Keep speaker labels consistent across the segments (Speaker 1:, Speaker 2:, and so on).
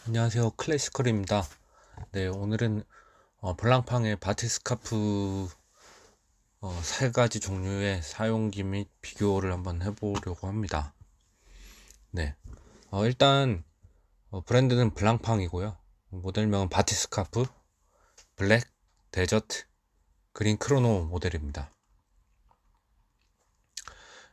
Speaker 1: 안녕하세요, 클래시컬입니다. 네, 오늘은 블랑팡의 바티스카프 세 가지 종류의 사용기 및 비교를 한번 해보려고 합니다. 네, 일단 브랜드는 블랑팡이고요. 모델명은 바티스카프 블랙 데저트 그린 크로노 모델입니다.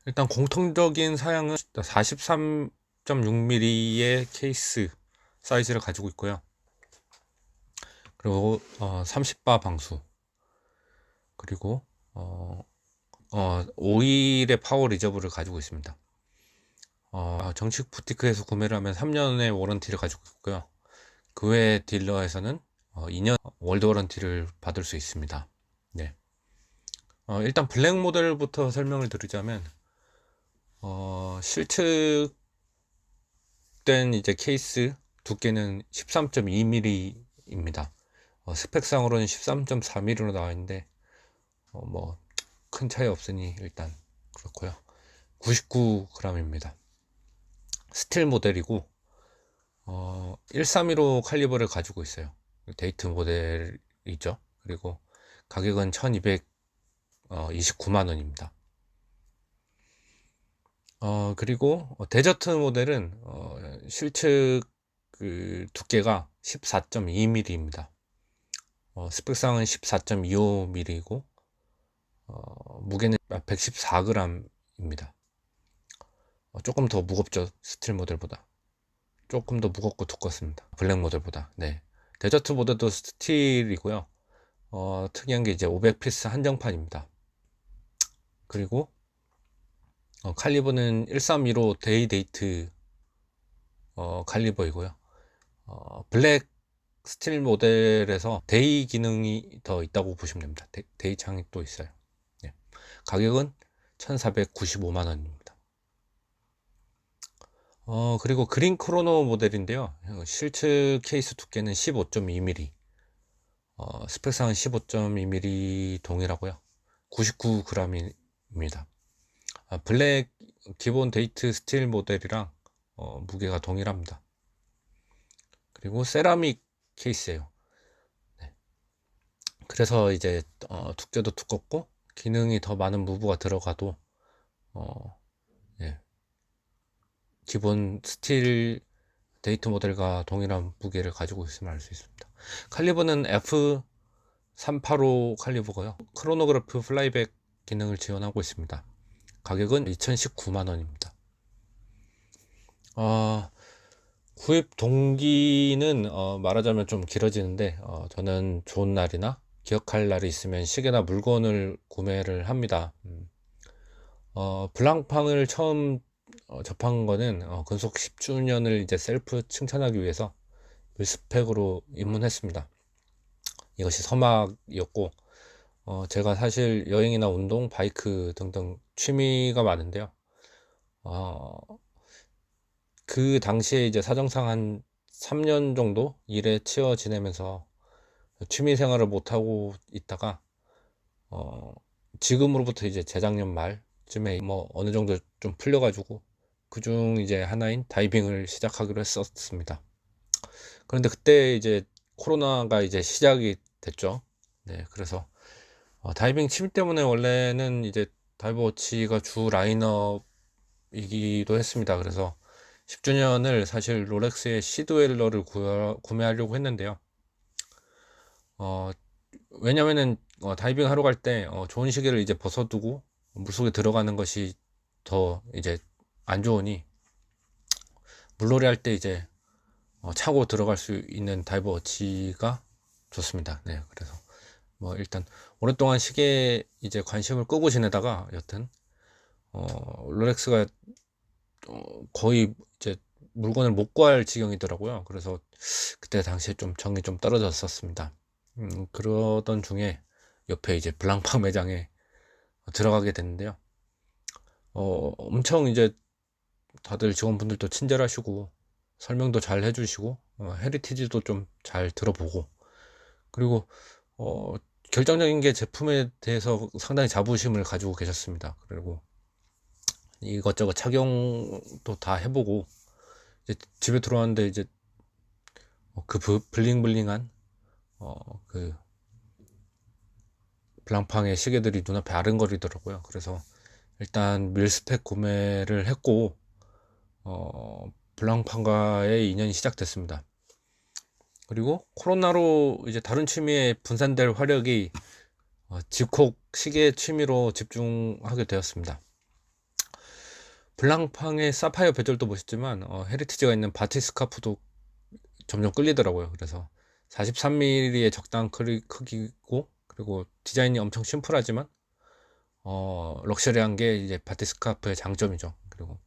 Speaker 1: 일단 공통적인 사양은 43.6mm의 케이스 사이즈를 가지고 있고요. 그리고 30바 방수, 그리고 5일의 파워 리저브를 가지고 있습니다. 정식 부티크에서 구매를 하면 3년의 워런티를 가지고 있고요. 그 외 딜러에서는 2년 월드 워런티를 받을 수 있습니다. 네. 일단 블랙 모델부터 설명을 드리자면 실측된 이제 케이스 두께는 13.2mm입니다. 스펙상으로는 13.4mm로 나와 있는데 뭐 큰 차이 없으니 일단 그렇고요. 99g입니다. 스틸 모델이고 132로 칼리버를 가지고 있어요. 데이트 모델이죠. 그리고 가격은 1229만 원입니다. 그리고 데저트 모델은 실측 그 두께가 14.2mm입니다. 스펙상은 14.25mm이고 무게는 114g입니다. 조금 더 무겁죠, 스틸 모델보다. 조금 더 무겁고 두껍습니다, 블랙 모델보다. 네, 데저트 모델도 스틸이고요. 특이한 게 이제 500피스 한정판입니다. 그리고 칼리버는 132로 데이데이트 칼리버이고요. 블랙 스틸 모델에서 데이 기능이 더 있다고 보시면 됩니다. 데이 창이 또 있어요. 네. 가격은 1495만 원입니다. 그리고 그린 크로노 모델인데요. 실측 케이스 두께는 15.2mm, 스펙상은 15.2mm 동일하고요. 99g입니다. 블랙 기본 데이트 스틸 모델이랑 무게가 동일합니다. 그리고 세라믹 케이스예요. 네. 그래서 이제 두께도 두껍고 기능이 더 많은 무브가 들어가도 예, 기본 스틸 데이트 모델과 동일한 무게를 가지고 있음을 알 수 있습니다. 칼리버는 F385 칼리버고요. 크로노그래프 플라이백 기능을 지원하고 있습니다. 가격은 2019만 원입니다. 구입 동기는 말하자면 좀 길어지는데 저는 좋은 날이나 기억할 날이 있으면 시계나 물건을 구매를 합니다. 블랑팡을 처음 접한 거는 근속 10주년을 이제 셀프 칭찬하기 위해서 밀스펙으로 입문했습니다. 이것이 서막이었고 제가 사실 여행이나 운동, 바이크 등등 취미가 많은데요. 어, 그 당시에 이제 사정상 한 3년 정도 일에 치여 지내면서 취미 생활을 못하고 있다가 지금으로부터 이제 재작년 말쯤에 뭐 어느 정도 좀 풀려가지고 그중 이제 하나인 다이빙을 시작하기로 했었습니다. 그런데 그때 이제 코로나가 이제 시작이 됐죠. 네, 그래서 다이빙 취미 때문에 원래는 이제 다이버워치가 주 라인업이기도 했습니다. 그래서 10주년을 사실 롤렉스의 시드웰러를 구매하려고 했는데요. 어, 왜냐면은 다이빙 하러 갈 때 좋은 시계를 이제 벗어두고 물속에 들어가는 것이 더 이제 안 좋으니 물놀이 할 때 이제 차고 들어갈 수 있는 다이버워치가 좋습니다. 네, 그래서 뭐 일단 오랫동안 시계에 이제 관심을 끄고 지내다가 여튼 롤렉스가 거의 이제 물건을 못 구할 지경이더라고요. 그래서 그때 당시에 좀 정이 좀 떨어졌었습니다. 그러던 중에 옆에 이제 블랑팡 매장에 들어가게 됐는데요. 엄청 이제 다들 직원분들도 친절하시고 설명도 잘 해주시고 헤리티지도 좀 잘 들어보고, 그리고 결정적인 게 제품에 대해서 상당히 자부심을 가지고 계셨습니다. 그리고 이것저것 착용도 다 해보고 이제 집에 들어왔는데 이제 그 블링블링한 그 블랑팡의 시계들이 눈앞에 아른거리더라고요. 그래서 일단 밀스펙 구매를 했고 블랑팡과의 인연이 시작됐습니다. 그리고 코로나로 이제 다른 취미에 분산될 화력이 집콕 시계 취미로 집중하게 되었습니다. 블랑팡의 사파이어 베젤도 멋있지만 헤리티지가 있는 바티스카프도 점점 끌리더라고요. 그래서 43mm의 적당한 크기고, 그리고 디자인이 엄청 심플하지만 럭셔리한 게 이제 바티스카프의 장점이죠. 그리고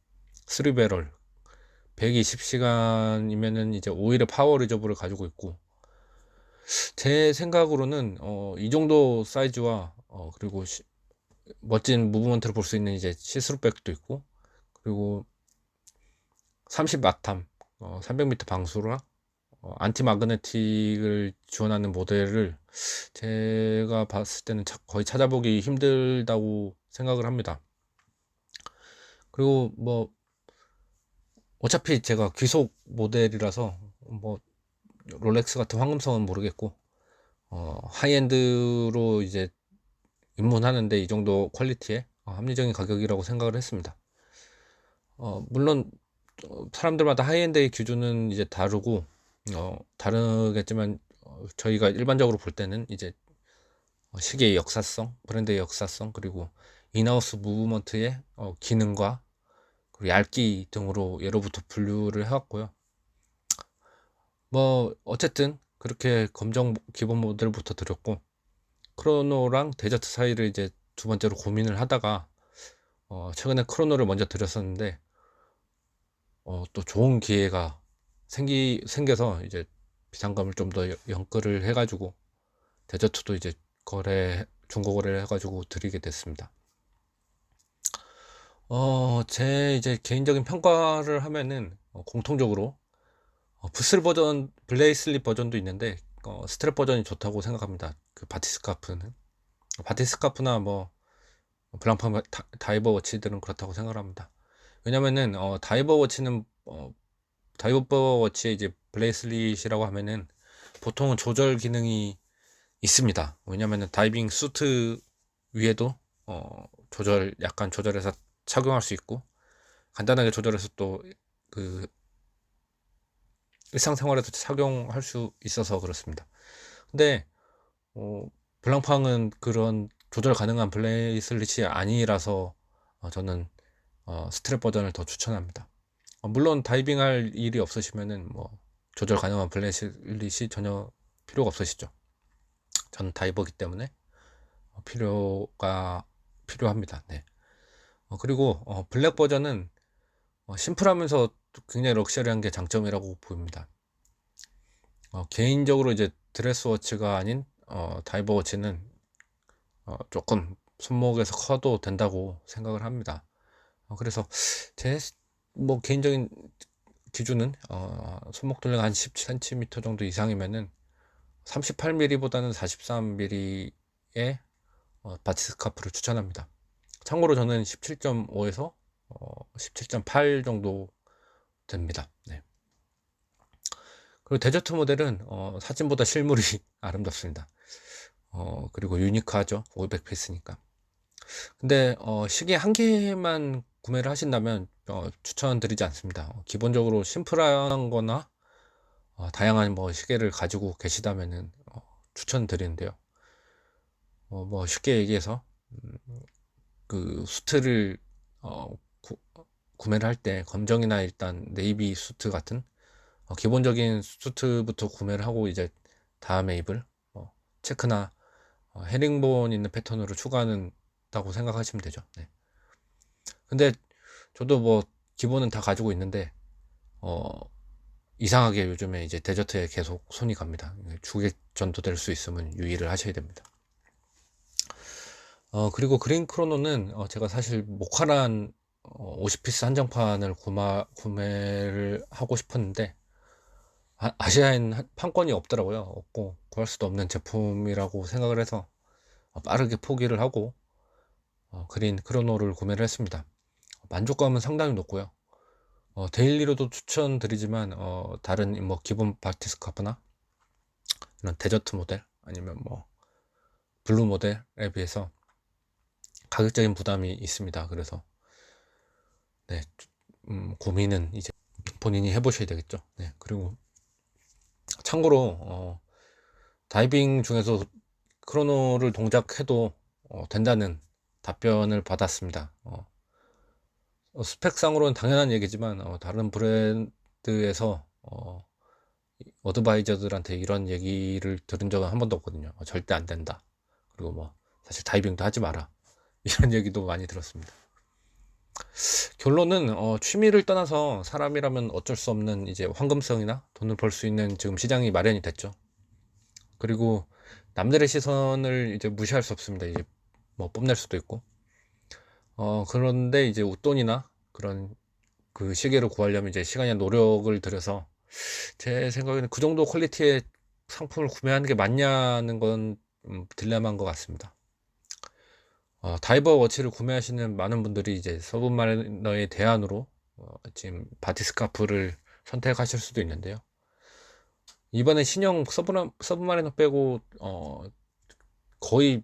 Speaker 1: 3배럴 120시간이면은 이제 오일의 파워 리저브를 가지고 있고, 제 생각으로는 이 정도 사이즈와 그리고 멋진 무브먼트를 볼 수 있는 이제 시스루백도 있고, 그리고 30와탐 300m 방수랑 안티 마그네틱을 지원하는 모델을 제가 봤을 때는 거의 찾아보기 힘들다고 생각을 합니다. 그리고 뭐 어차피 제가 귀속 모델이라서 뭐 롤렉스 같은 황금성은 모르겠고 하이엔드로 이제 입문하는데 이 정도 퀄리티에 합리적인 가격이라고 생각을 했습니다. 물론 사람들마다 하이엔드의 기준은 이제 다르고 다르겠지만 저희가 일반적으로 볼 때는 이제 시계의 역사성, 브랜드의 역사성, 그리고 인하우스 무브먼트의 기능과 그리고 얇기 등으로 예로부터 분류를 해왔고요. 뭐 어쨌든 그렇게 검정 기본 모델부터 드렸고, 크로노랑 데저트 사이를 이제 두 번째로 고민을 하다가 최근에 크로노를 먼저 드렸었는데 또 좋은 기회가 생겨서 이제 비상금을 좀 더 연끌을 해가지고 데저트도 이제 중고 거래를 해가지고 드리게 됐습니다. 제 이제 개인적인 평가를 하면은 공통적으로 붓슬 버전, 블레이슬립 버전도 있는데 스트랩 버전이 좋다고 생각합니다. 그 바티스카프나 뭐 블랑팡 다이버 워치들은 그렇다고 생각합니다. 왜냐면은 다이버 워치의 이제 블레이슬릿이라고 하면은 보통은 조절 기능이 있습니다. 왜냐면은 다이빙 수트 위에도 약간 조절해서 착용할 수 있고, 간단하게 조절해서 또 그 일상생활에서 착용할 수 있어서 그렇습니다. 근데 블랑팡은 그런 조절 가능한 블레이슬릿이 아니라서 저는 스트랩 버전을 더 추천합니다. 물론 다이빙할 일이 없으시면은 뭐 조절 가능한 블레이슬릿이 전혀 필요가 없으시죠. 저는 다이버기 때문에 필요합니다. 네. 그리고 블랙 버전은 심플하면서 굉장히 럭셔리한 게 장점이라고 보입니다. 개인적으로 이제 드레스워치가 아닌 다이버 워치는 조금 손목에서 커도 된다고 생각을 합니다. 그래서 제 뭐 개인적인 기준은 손목 둘레가 한 17cm 정도 이상이면은 38mm보다는 43mm의 바티스카프를 추천합니다. 참고로 저는 17.5에서 17.8 정도 됩니다. 네. 그리고 데저트 모델은 사진보다 실물이 아름답습니다. 그리고 유니크하죠. 500피스니까. 근데 시계 한 개만 구매를 하신다면 추천드리지 않습니다. 기본적으로 심플한 거나 다양한 뭐 시계를 가지고 계시다면은 추천드리는데요. 뭐 쉽게 얘기해서 그 수트를 구매를 할 때 검정이나 일단 네이비 수트 같은 기본적인 수트부터 구매를 하고 이제 다음에 입을 체크나 헤링본 있는 패턴으로 추가한다고 생각하시면 되죠. 네. 근데 저도 뭐 기본은 다 가지고 있는데 이상하게 요즘에 이제 데저트에 계속 손이 갑니다. 주객 전도될 수 있으면 유의를 하셔야 됩니다. 그리고 그린 크로노는 제가 사실 모카란 50피스 한정판을 구매를 하고 싶었는데 아시아엔 판권이 없더라고요. 없고 구할 수도 없는 제품이라고 생각을 해서 빠르게 포기를 하고 그린 크로노를 구매를 했습니다. 만족감은 상당히 높고요. 데일리로도 추천드리지만 다른 뭐 기본 바티스카프나 이런 데저트 모델 아니면 뭐 블루 모델에 비해서 가격적인 부담이 있습니다. 그래서 네, 고민은 이제 본인이 해보셔야 되겠죠. 네, 그리고 참고로 다이빙 중에서 크로노를 동작해도 된다는 답변을 받았습니다. 스펙상으로는 당연한 얘기지만 다른 브랜드에서 어드바이저들한테 이런 얘기를 들은 적은 한 번도 없거든요. 절대 안 된다. 그리고 뭐 사실 다이빙도 하지 마라. 이런 얘기도 많이 들었습니다. 결론은 취미를 떠나서 사람이라면 어쩔 수 없는 이제 황금성이나 돈을 벌 수 있는 지금 시장이 마련이 됐죠. 그리고 남들의 시선을 이제 무시할 수 없습니다. 이제 뭐 뽐낼 수도 있고. 그런데 이제 웃돈이나 그런 그 시계를 구하려면 이제 시간이나 노력을 들여서 제 생각에는 그 정도 퀄리티의 상품을 구매하는 게 맞냐는 건 딜레마인 것 같습니다. 다이버 워치를 구매하시는 많은 분들이 이제 서브마리너의 대안으로 지금 바티스카프를 선택하실 수도 있는데요. 이번에 신형 서브마리너 빼고 거의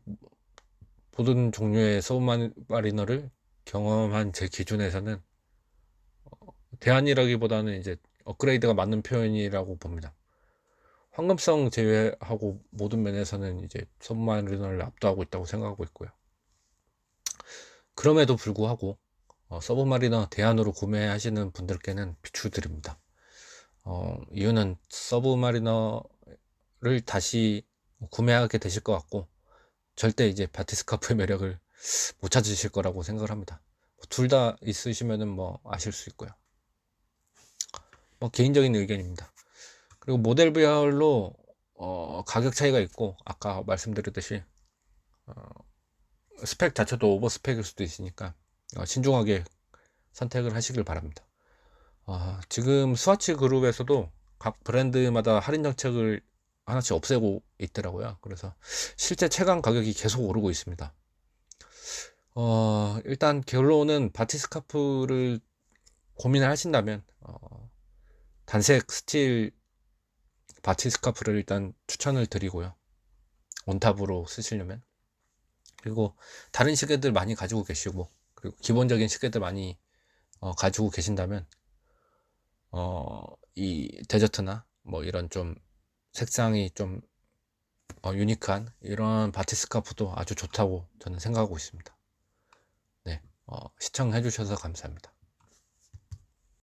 Speaker 1: 모든 종류의 서브마리너를 경험한 제 기준에서는 대안이라기보다는 이제 업그레이드가 맞는 표현이라고 봅니다. 황금성 제외하고 모든 면에서는 이제 서브마리너를 압도하고 있다고 생각하고 있고요. 그럼에도 불구하고 서브마리너 대안으로 구매하시는 분들께는 비추드립니다. 이유는 서브마리너를 다시 구매하게 되실 것 같고 절대 이제 바티스카프의 매력을 못 찾으실 거라고 생각을 합니다. 둘 다 있으시면은 뭐 아실 수 있고요. 뭐 개인적인 의견입니다. 그리고 모델별로 가격 차이가 있고 아까 말씀드렸듯이 스펙 자체도 오버 스펙일 수도 있으니까 신중하게 선택을 하시길 바랍니다. 지금 스와치 그룹에서도 각 브랜드마다 할인 정책을 하나씩 없애고 있더라고요. 그래서 실제 체감 가격이 계속 오르고 있습니다. 일단 결론은 바티스카프를 고민을 하신다면 단색 스틸 바티스카프를 일단 추천을 드리고요. 온탑으로 쓰시려면. 그리고 다른 시계들 많이 가지고 계시고 그리고 기본적인 시계들 많이 가지고 계신다면 이 데저트나 뭐 이런 좀 색상이 좀 유니크한 이런 바티스카프도 아주 좋다고 저는 생각하고 있습니다. 네, 시청해 주셔서 감사합니다.